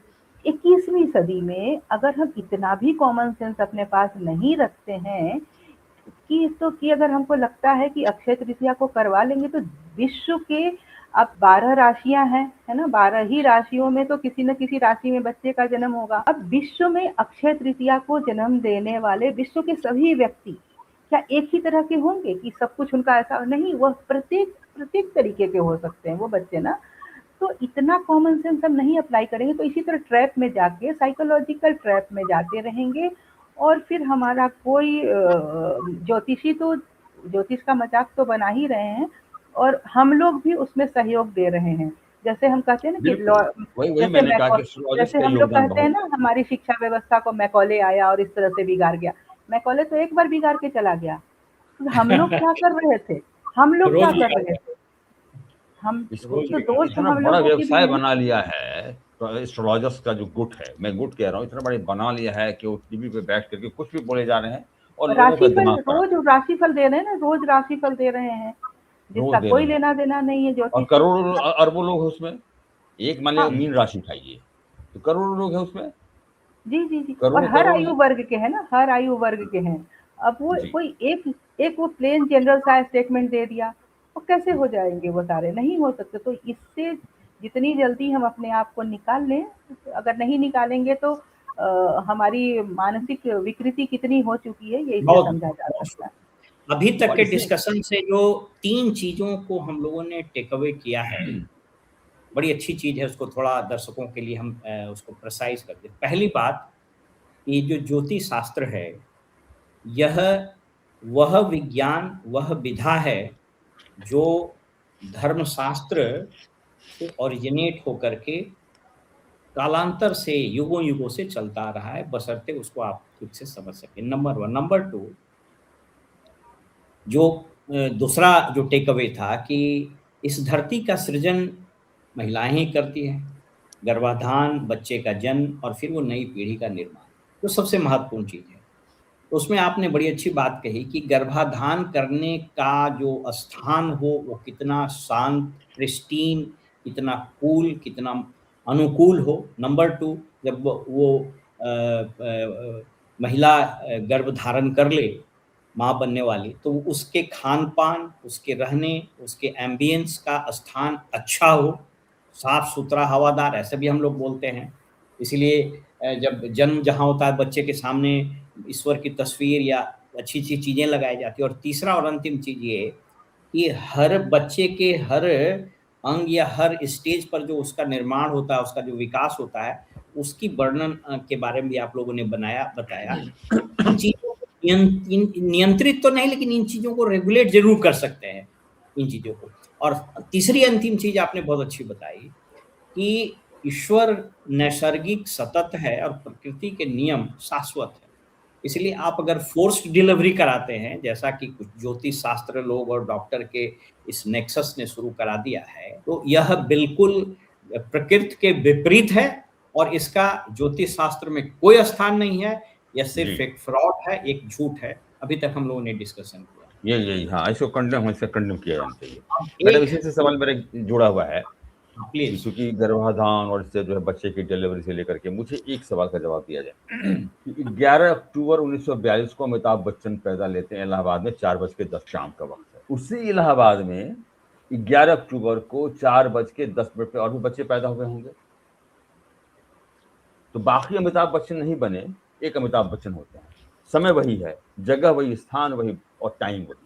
21वीं सदी में अगर हम इतना भी कॉमन सेंस अपने पास नहीं रखते हैं कि अगर हमको लगता है कि अक्षय तृतीया को करवा लेंगे, तो विश्व के अब 12 राशियां हैं, है ना, 12 ही राशियों में तो किसी न किसी राशि में बच्चे का जन्म होगा। अब विश्व में अक्षय तृतीया को जन्म देने वाले विश्व के सभी व्यक्ति क्या एक ही तरह के होंगे कि सब कुछ उनका ऐसा नहीं, वह प्रत्येक तरीके के हो सकते हैं वो बच्चे ना। तो इतना कॉमन सेंस हम नहीं अप्लाई करेंगे तो इसी तरह ट्रैप में जाके, साइकोलॉजिकल ट्रैप में जाते रहेंगे, और फिर हमारा कोई ज्योतिषी तो ज्योतिष का मजाक तो बना ही रहे हैं, और हम लोग भी उसमें सहयोग दे रहे हैं। जैसे हम कहते हैं ना कि बिल्कुल, वही जैसे मैंने कहा कि एस्ट्रोलॉजिस्ट जैसे का हम लोग योगदान कहते हैं बहुत ना, हमारी शिक्षा व्यवस्था को मैकॉले आया और इस तरह से बिगाड़ गया। मैकॉले तो एक बार बिगाड़ के चला गया, तो हम लोग क्या कर रहे थे? हम लोग क्या रोज कर बिगाड़ रहे थे? हम इसको रोज तो बिगाड़ दोष तो इतना हम बड़ा लोगों की भी व्यवसाय है ना। बना लिया है, तो एस्ट्रोलॉजर्स का जो गुट है, मैं गुट कह रहा हूँ, इतना बड़ा बना लिया है कि वो टीवी पे बैठ करके कुछ भी बोले जा रहे हैं और लोगों का राशिफल दिमाग खराब रोज राशिफल दे रहे हैं ना, रोज राशिफल दे रहे हैं, रोज जिसका दे कोई रहे हैं। लेना देना नहीं है और ज्योतिष से। करोड़ों अरबों लोग हैं उसमें। एक मान लिया हाँ मीन राशि खाइए, तो करोड़ों लोग हैं उसमें, जी, और करोड़ों हर करोड़ आयु हैं। वर्ग के हैं ना, हर आयु वर्ग के हैं। अब वो जी कोई एक एक वो प्लेन जनरल सा स्टेटमेंट दे दिया, वो कैसे जी। हो जाएंगे? वो सारे नहीं हो सकते। तो इससे जितनी जल्दी हम अपने आप को निकाल लें, अगर नहीं निकालेंगे तो हमारी मानसिक विकृति कितनी हो चुकी है, ये इससे बहुत समझा जा बहुत सकता है। शुक्रिया। अभी तक और के इसी डिस्कशन से जो 3 चीज़ों को हम लोगों ने टेक अवे किया है, बड़ी अच्छी चीज़ है, उसको थोड़ा दर्शकों के लिए हम उसको प्रिसाइज़ कर दें। पहली बात, ये जो ज्योतिष शास्त्र है, यह वह विज्ञान, वह विधा है, जो धर्मशास्त्र से ओरिजिनेट होकर के कालांतर से, युगों-युगों से चलता आ रहा है, बशर्ते उसको आप ठीक से समझ सकें, नंबर 1। नंबर 2, जो दूसरा जो टेक अवे था कि इस धरती का सृजन महिलाएं ही करती हैं, गर्भाधान, बच्चे का जन्म और फिर वो नई पीढ़ी का निर्माण, जो सबसे महत्वपूर्ण चीज़ है। तो उसमें आपने बड़ी अच्छी बात कही कि गर्भाधान करने का जो स्थान हो वो कितना शांत, प्रिस्टीन, कितना कूल, कितना अनुकूल हो। नंबर 2, जब वो महिला गर्भ धारण कर ले, माँ बनने वाली, तो उसके खान-पान, उसके रहने, उसके एम्बियंस का स्थान अच्छा हो, साफ-सुथरा, हवादार, ऐसे भी हम लोग बोलते हैं। इसीलिए जब जन्म जहाँ होता है, बच्चे के सामने ईश्वर की तस्वीर या अच्छी-अच्छी चीज़ें लगाई जाती हैं। और तीसरा और अंतिम चीज़ ये कि हर बच्चे के हर अंग या हर स्टेज पर जो उसका निर्माण होता है, उसका जो विकास होता है, उसकी वर्णन के बारे में भी आप लोगों ने बताया। इन चीज़ों को नियंत्रित तो नहीं, लेकिन इन चीज़ों को रेगुलेट ज़रूर कर सकते हैं, इन चीज़ों को। और तीसरी अंतिम चीज़ आपने बहुत अच्छी बताई कि ईश्वर नैसर्गिक सतत है और प्रकृति के नियम शाश्वत है। इसलिए आप अगर फ़ोर्स्ड डिलीवरी कराते हैं, जैसा कि कुछ ज्योतिष शास्त्र लोग और डॉक्टर के इस नेक्सस ने शुरू करा दिया है, तो यह बिल्कुल प्रकृति के विपरीत है और इसका ज्योतिष शास्त्र में कोई स्थान नहीं है। यह जी। सिर्फ़ एक फ्रॉड है, एक झूठ है। अभी तक हम लोगों ने डिस्कशन किया। यही हाँ, इसको कंडेम किया जाना चाहिए। अब मैडम एक इसी से सवाल मेरा जुड़ा हुआ है प्लीज। क्योंकि गर्भाधान और इससे जो है बच्चे की डिलीवरी से लेकर के मुझे एक सवाल का जवाब दिया जाए कि 11 अक्टूबर 1942 को अमिताभ बच्चन पैदा लेते हैं इलाहाबाद में, 4:10 शाम का वक्त है। उसी इलाहाबाद में 11 अक्टूबर को 4:10 पे और भी बच्चे पैदा हुए होंगे। तो बाकी अमिताभ बच्चन नहीं बने, एक अमिताभ बच्चन होते हैं। समय वही है, जगह वही, स्थान वही और टाइम वही।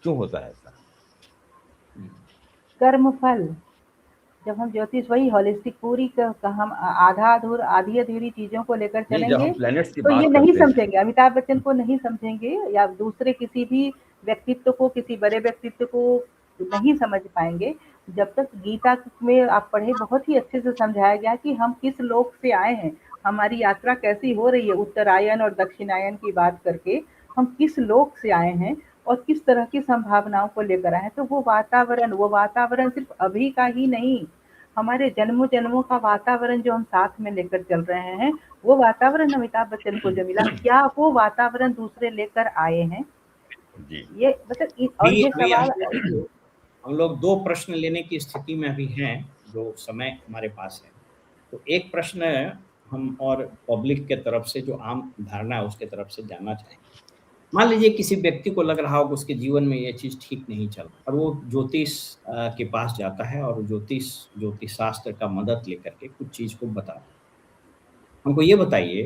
क्यों होता है ऐसा? कर्मफल। जब हम ज्योतिष वही होलिस्टिक पूरी हम आधी अधूरी चीजों को लेकर नहीं, जब चलेंगे हम प्लैनेट्स की तो ये बात नहीं करते हैं, समझेंगे, अमिताभ बच्चन को नहीं समझेंगे या दूसरे किसी भी व्यक्तित्व को, किसी बड़े व्यक्तित्व को नहीं समझ पाएंगे। जब तक गीता में आप पढ़े, बहुत ही अच्छे से समझाया गया कि हम किस लोक से आए हैं, हमारी यात्रा कैसी हो रही है, उत्तरायण और दक्षिणायन की बात करके हम किस लोक से आए हैं और किस तरह की संभावनाओं को लेकर आए हैं। तो वो वातावरण सिर्फ अभी का ही नहीं, हमारे जन्मों जन्मों का वातावरण जो हम साथ में लेकर चल रहे हैं, वो वातावरण अमिताभ बच्चन को जो मिला, क्या वो वातावरण दूसरे लेकर आए हैं? जी। ये मतलब और अभी ये अभी सवाल हम लोग 2 प्रश्न लेने की स्थिति में अभी हैं, जो समय हमारे पास है। तो एक प्रश्न हम और पब्लिक के तरफ से जो आम धारणा है उसके तरफ से जानना चाहेंगे। मान लीजिए किसी व्यक्ति को लग रहा हो कि उसके जीवन में ये चीज़ ठीक नहीं चल रहा और वो ज्योतिष के पास जाता है और ज्योतिष शास्त्र का मदद लेकर के कुछ चीज़ को बताता है। हमको ये बताइए,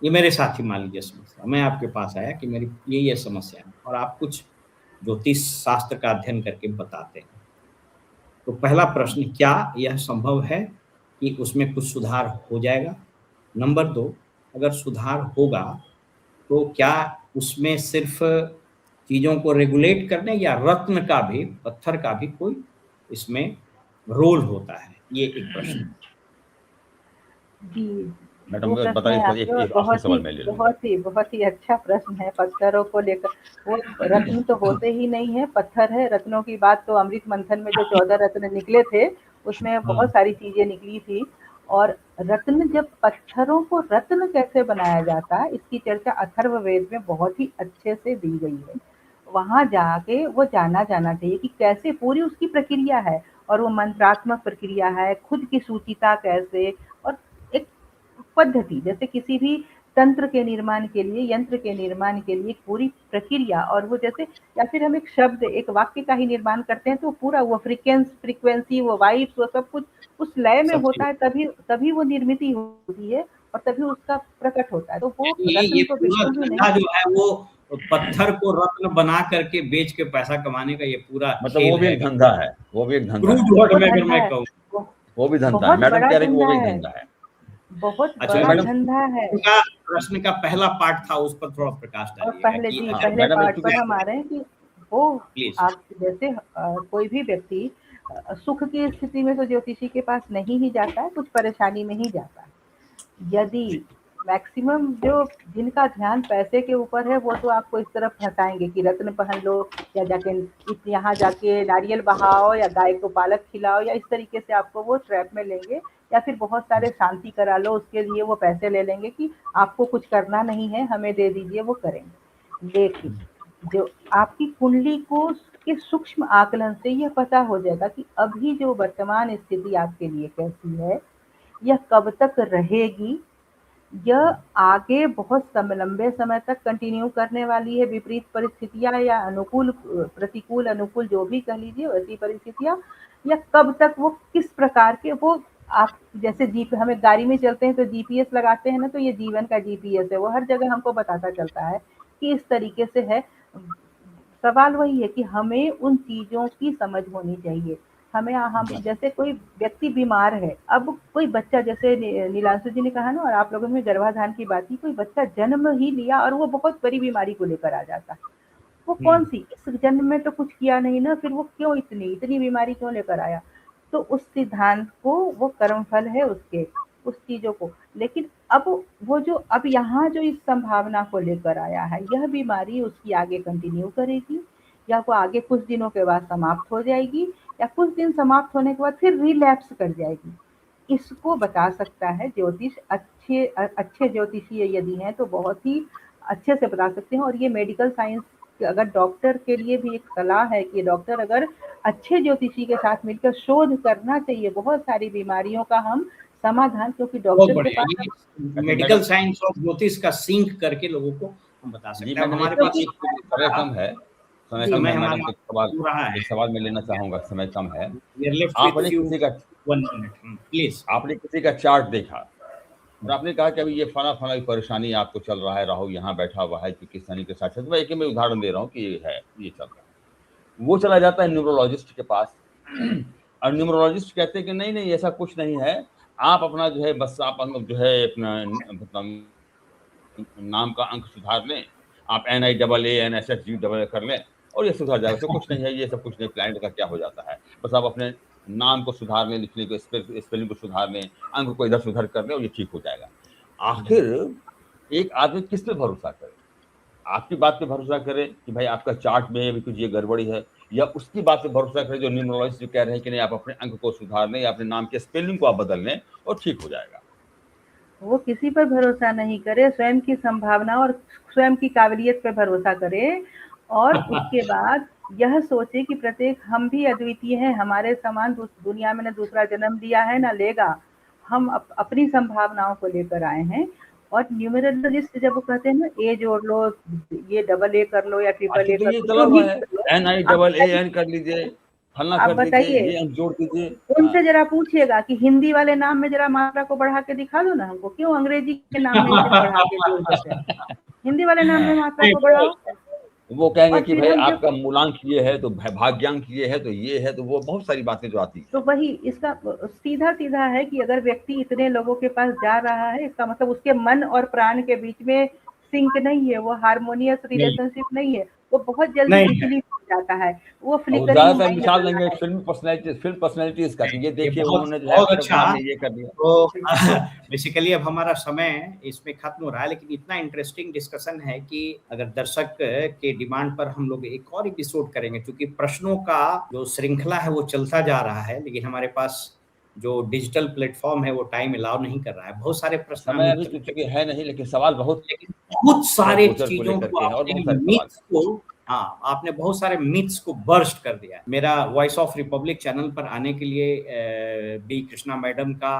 ये मेरे साथ ही मान लीजिए समस्या, मैं आपके पास आया कि मेरी ये समस्या है और आप कुछ ज्योतिष शास्त्र का अध्ययन करके बताते हैं। तो पहला प्रश्न, क्या यह संभव है कि उसमें कुछ सुधार हो जाएगा? नंबर 2, अगर सुधार होगा तो क्या उसमें सिर्फ़ चीज़ों को रेगुलेट करने या रत्न का भी, पत्थर का भी कोई इसमें रोल होता है? ये एक प्रश्न। जी, मैडम 2 प्रश्न बताइए, है इसके बाद आपके, एक आखिरी सवाल मैं ले लूँगा। बहुत ही अच्छा प्रश्न है पत्थरों को लेकर। वो रत्न तो होते ही नहीं है, पत्थर है। रत्नों की बात तो अमृत मंथन में जो 14 रत्न निकले थे, उसमें हाँ, बहुत सारी चीज़ें निकली थी। और रत्न, जब पत्थरों को रत्न कैसे बनाया जाता है, इसकी चर्चा अथर्ववेद में बहुत ही अच्छे से दी गई है। वहाँ जाके वो जाना जाना चाहिए कि कैसे पूरी उसकी प्रक्रिया है, और वो मंत्रात्मक प्रक्रिया है, खुद की सूचिता कैसे, और एक पद्धति, जैसे किसी भी तंत्र के निर्माण के लिए, यंत्र के निर्माण के लिए पूरी प्रक्रिया, और वो जैसे, या फिर हम एक शब्द, एक वाक्य का ही निर्माण करते हैं तो पूरा वो फ्रीक्वेंसी, वो वाइब्स, वो सब कुछ उस लय में सब होता चीज़। है, तभी तभी वो निर्मित होती है और तभी उसका प्रकट होता है। तो वो यानी ये रत्न तो पूरा बिल्कुल भी नहीं। धंधा जो है वो पत्थर को रत्न बना करके बेच के पैसा कमाने का ये पूरा मतलब वो खेल भी है। एक धंधा है, वो भी एक धंधा है। क्रूड वर्ड वो में अगर धंधा मैं है, कहूँ। वो वो भी धंधा है, बहुत मैडम बड़ा कह रहे हैं कि वो धंधा भी एक है, धंधा है। बहुत अच्छा, बड़ा मैडम धंधा है। उनका प्रश्न का पहला पार्ट था, उस पर थोड़ा प्रकाश और डालिएगा कि अगर पहले मैडम पार्ट चूंकि पर हम आ रहे हैं कि वो, प्लीज़। आप जैसे कोई भी व्यक्ति सुख की स्थिति में तो ज्योतिषी के पास नहीं ही जाता है, कुछ परेशानी में ही जाता है। यदि जी, मैक्सिमम जो जिनका ध्यान पैसे के ऊपर है, वो तो आपको इस तरफ फंसाएंगे कि रत्न पहन लो, या जाके यहाँ जाके नारियल बहाओ, या गाय को पालक खिलाओ, या इस तरीके से आपको वो ट्रैप में लेंगे, या फिर बहुत सारे शांति करा लो, उसके लिए वो पैसे ले लेंगे कि आपको कुछ करना नहीं है, हमें दे दीजिए, वो करेंगे। लेकिन जो आपकी कुंडली को के सूक्ष्म आकलन से यह पता हो जाएगा कि अभी जो वर्तमान स्थिति आपके लिए कैसी है, यह कब तक रहेगी, यह आगे बहुत लंबे समय तक कंटिन्यू करने वाली है, विपरीत परिस्थितियां या अनुकूल, प्रतिकूल अनुकूल जो भी कह लीजिए, वैसी परिस्थितियां, या कब तक वो किस प्रकार के वो, आप जैसे जीप, हमें गाड़ी में चलते हैं तो जीपीएस लगाते हैं ना, तो ये जीवन का जीपीएस है, वो हर जगह हमको बताता चलता है कि इस तरीके से है। सवाल वही है कि हमें उन चीज़ों की समझ होनी चाहिए। हमें हम जैसे कोई व्यक्ति बीमार है, अब कोई बच्चा, जैसे नीलांशु जी ने कहा ना, और आप लोगों ने गर्भाधान की बात की, कोई बच्चा जन्म ही लिया और वो बहुत बड़ी बीमारी को लेकर आ जाता है। वो हुँ, कौन-सी, इस जन्म में तो कुछ किया नहीं ना, फिर वो क्यों इतनी बीमारी क्यों लेकर आया? तो उस सिद्धांत को, वो कर्मफल है उसके, उस चीज़ों को। लेकिन अब वो जो अब यहाँ जो इस संभावना को लेकर आया है, यह बीमारी उसकी आगे कंटिन्यू करेगी, या वो आगे कुछ दिनों के बाद समाप्त हो जाएगी, या कुछ दिन समाप्त होने के बाद फिर रिलैप्स कर जाएगी। इसको बता सकता है ज्योतिष। अच्छे ज्योतिषी यदि हैं तो बहुत ही अच्छे से बता सकते हैं। और ये मेडिकल साइंस, अगर डॉक्टर के लिए भी एक सलाह है कि डॉक्टर अगर अच्छे ज्योतिषी के साथ मिलकर शोध करना चाहिए। बहुत सारी बीमारियों का हम समाधान, क्योंकि बहुत डॉक्टर के बढ़िया, पास ये मेडिकल साइंस और ज्योतिष का सिंक करके लोगों को हम बता जी, सकते हैं। अब मैडम हमारे एक पास क्योंकि समय कम है, समय जी, कम समय है मैडम, हमारा तो हो रहा है। एक सवाल मैं लेना चाहूँगा, समय कम है। वी आर लेफ्ट विथ आपने फ्यू किसी का 1 मिनट प्लीज। आपने किसी का चार्ट देखा और आपने कहा कि अभी ये फला-फला परेशानी आपको चल रहा है, राहु यहाँ बैठा हुआ है क्योंकि शनि के साथ, तो मैं एक ही में उदाहरण दे रहा हूँ कि ये है, ये चल रहा है। वो चला जाता है न्यूरोलॉजिस्ट के पास और न्यूरोलॉजिस्ट कहते हैं कि नहीं-नहीं ऐसा कुछ नहीं है, आप अपना जो है बस आप जो है अपना मतलब नाम का अंक सुधार लें, आप NIAANSHG डबल कर लें और ये सुधर जाएगा। उसमें कुछ नहीं है, ये सब कुछ नहीं, प्लैनेट का क्या हो जाता है। बस आप अपने नाम को सुधार लें, लिखने को स्पेलिंग को सुधार लें, अंक को इधर सुधार कर लें और ये ठीक हो जाएगा। आखिर एक आदमी किस पे भरोसा करे? आपकी बात पे भरोसा करे कि भाई आपका चार्ट में अभी कुछ ये गड़बड़ी है, या उसकी बात पे भरोसा करे जो न्यूमरोलॉजिस्ट जो कह रहे हैं कि नहीं आप अपने अंक को सुधार लें या अपने नाम के स्पेलिंग को आप बदल लें और ठीक हो जाएगा। वो किसी पर भरोसा नहीं करे, स्वयं की संभावना और स्वयं की काबिलियत पर भरोसा करे और उसके बाद यह सोचे कि प्रत्येक हम भी अद्वितीय हैं, हमारे समान दुनिया में न दूसरा जन्म लिया है न लेगा। हम अपनी संभावनाओं को लेकर आए हैं। और न्यूमरोलॉजिस्ट जब वो कहते हैं ना ए जोड़ लो, ये डबल ए कर लो या ट्रिपल आजकल ए तो कर ये लो, चला जो हुआ भी है, कर लो, आप बताइए NIAAN कर लीजिए, फलना आप कर दीजिए, बताइए ये अंक जोड़ दीजिए। उनसे जरा पूछिएगा कि हिंदी वाले नाम में जरा मात्रा को बढ़ा के दिखा दो ना हमको, क्यों अंग्रेजी के नाम में इसे बढ़ा के जोड़ देते हैं? हिंदी वाले नाम में मात्रा को बढ़ाओ वो कहेंगे और कि फिर भाई हम जो आपका मूलांक ये है तो भाग्यांक ये है तो ये है, तो वो बहुत सारी बातें जो आती तो हैं। वही इसका सीधा-सीधा है कि अगर व्यक्ति इतने लोगों के पास जा रहा है, इसका मतलब उसके मन और प्राण के बीच में सिंक नहीं है, वो हार्मोनियस नहीं, रिलेशनशिप नहीं है, वो बहुत जल्दी नहीं है। विचलित हो जाता है, वो और फ्लिकरिंग ज़्यादातर माइंड मिसाल वाला देंगे है। फ़िल्म पर्सनैलिटीज़ का कि ये ये देखिए बहुत उन्होंने जो है बहुत अक्षय कुमार अच्छा। ने ये कर दिया। तो बेसिकली अब हमारा समय इसमें खत्म हो रहा है, लेकिन इतना इंटरेस्टिंग डिस्कशन है कि अगर दर्शक के डिमांड पर हम लोग एक और एपिसोड करेंगे, क्योंकि प्रश्नों का जो श्रृंखला है वो चलता जा रहा है, लेकिन हमारे पास जो डिजिटल प्लेटफॉर्म है वो टाइम अलाउ नहीं कर रहा है। बहुत सारे प्रश्न समय हम अभी उत्तर, तो चूँकि है नहीं, लेकिन सवाल बहुत लेकिन बहुत है सारे गोचर को चीज़ों लेकर को के और आपने बहुत सारे सवाल मिथ्स हैं। को, हाँ, आपने बहुत सारे मिथ्स को बर्स्ट कर दिया है। मेरा वॉइस ऑफ रिपब्लिक चैनल पर आने के लिए बी कृष्णा मैडम का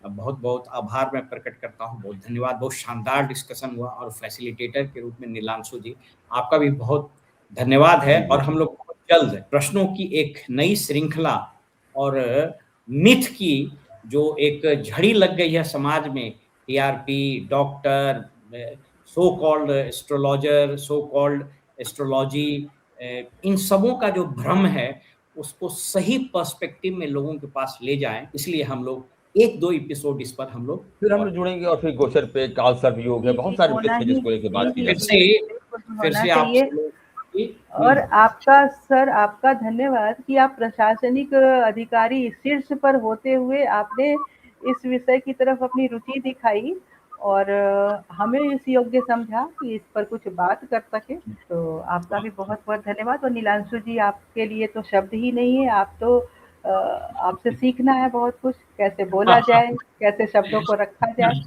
बहुत-बहुत आभार मैं प्रकट करता हूँ। बहुत धन्यवाद, बहुत शानदार डिस्कशन हुआ और फैसिलिटेटर के रूप में नीलांशु जी, आपका भी बहुत धन्यवाद है जी, और हम बिल्कुल। लोग बहुत जल्द प्रश्नों की एक नई श्रृंखला और मिथ की जो एक झड़ी लग गई है समाज में, TRP, doctor, so called astrologer, so called astrology, इन सबों का जो भ्रम है, उसको सही पर्सपेक्टिव में लोगों के पास ले जाएँ, इसलिए हम लोग 1-2 एपिसोड इस पर हम लोग फिर हम और लोग जुड़ेंगे और फिर गोचर पे काल सर्प योग है, जी, बहुत जी, सारे होना मिथ है ही जिसको लेके जी, बात की जी, जा फिर जी, सकती है। बिल्कुल फिर होना से चाहिए। आपसे लोग और आपका सर, आपका धन्यवाद कि आप प्रशासनिक अधिकारी शीर्ष पर होते हुए आपने इस विषय की तरफ अपनी रुचि दिखाई और हमें इस योग्य समझा कि इस पर कुछ बात कर सके। तो आपका भी बहुत-बहुत धन्यवाद। और नीलांशु जी, आपके लिए तो शब्द ही नहीं है, आप तो आपसे सीखना है बहुत कुछ, कैसे बोला जाए, कैसे शब्दों को रखा जाए,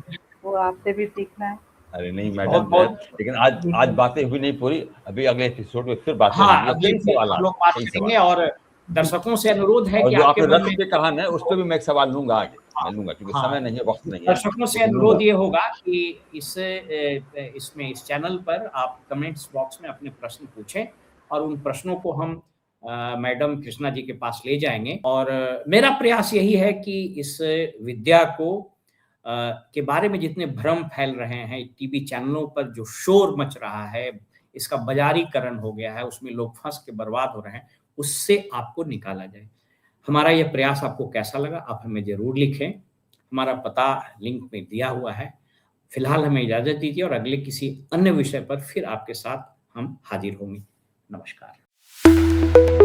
वो आपसे भी सीखना है। अरे नहीं मैडम जो है, बहुत-बहुत लेकिन आज बातें हुई नहीं पूरी, अभी अगले एपिसोड में फिर बातें हाँ, होंगी और अगले कई भी हम सवालात लोग बात कई करेंगे सवाल। और दर्शकों से अनुरोध है और कि जो आपके आपने मन रत्न में पे कहा ना, उस पे भी मैं एक सवाल लूँगा आगे, हाँ, मैं लूँगा क्योंकि हाँ, समय नहीं है, वक़्त नहीं है, दर्शकों से लेकिन लूँगा। अनुरोध ये होगा कि इसमें इस चैनल पर आप कमेंट्स बॉक्स में अपने प्रश्न पूछें और उन प्रश्नों को हम मैडम कृष्णा जी के पास ले जाएँगे और मेरा प्रयास यही है कि इस विद्या को के बारे में जितने भ्रम फैल रहे हैं, टीवी चैनलों पर जो शोर मच रहा है, इसका बाज़ारीकरण हो गया है, उसमें लोग फँस के बर्बाद हो रहे हैं, उससे आपको निकाला जाए। हमारा ये प्रयास आपको कैसा लगा? आप हमें ज़रूर लिखें। हमारा पता लिंक में दिया हुआ है। फिलहाल हमें इजाज़त दीजिए और अगले किसी अन्य विषय पर फिर आपके साथ हम हाज़िर होंगे। नमस्कार।